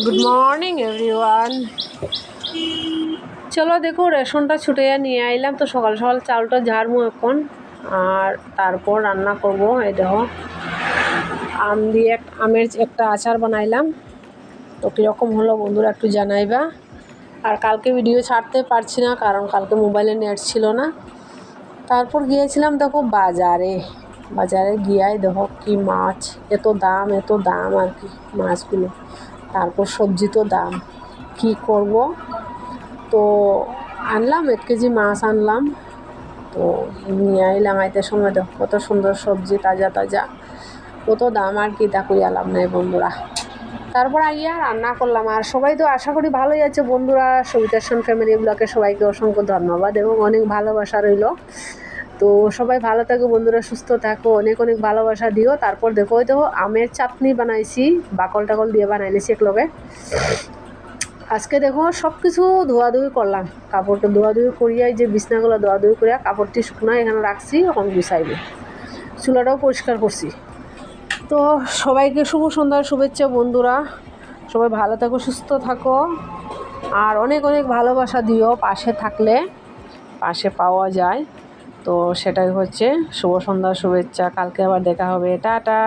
Good morning everyone. চলো দেখো, রেশনটা ছুটে নিয়ে আইলাম, তো সকাল সকাল চালটা ঝাড়বো এখন, আর তারপর রান্না করব। এই দেখো, আমের একটা আচার বানাইলাম, তো কীরকম হলো বন্ধুরা একটু জানাইবা। আর কালকে ভিডিও ছাড়তে পারছি না, কারণ কালকে মোবাইলে নেট ছিল না। তারপর গিয়েছিলাম দেখো বাজারে গিয়াই দেখো কি মাছ, এত দাম আর কি মাছগুলো। তারপর সবজি তো দাম, কি করব, তো আনলাম 1 কেজি মাছ আনলাম, তো নিয়ে আইলাম। আইতে সময় দেখো কত সুন্দর সবজি, তাজা তাজা, কত দাম আর কি, তা কই আলাম নাই বন্ধুরা। তারপর আইয়া রান্না করলাম। আর সবাই তো আশা করি ভালোই আছে বন্ধুরা। সবিতার ফ্যামিলি ব্লগে সবাইকে অসংখ্য ধন্যবাদ এবং অনেক ভালোবাসা রইল। তো সবাই ভালো থাকো বন্ধুরা, সুস্থ থাকো, অনেক অনেক ভালোবাসা দিও। তারপর দেখো ওই দেখো আমের চাটনি বানাইছি, বাকল টাকল দিয়ে বানাইলেছি একলগে। আজকে দেখো সব কিছু ধোয়াধুয়ি করলাম, কাপড়টা ধোয়াধুয়ি করিয়াই যে বিছনাগুলো ধোয়াধুয়ি করিয়া কাপড়টি শুকনা এখানে রাখছি, এখন গুছাইবে। চুলাটাও পরিষ্কার করছি। তো সবাইকে শুভ সন্ধ্যার শুভেচ্ছা বন্ধুরা। সবাই ভালো থাকো, সুস্থ থাকো, আর অনেক অনেক ভালোবাসা দিও। পাশে থাকলে পাশে পাওয়া যায়, তো সেটাই হচ্ছে শুভ সন্ধ্যার শুভেচ্ছা। কালকে আবার দেখা হবে, টাটা।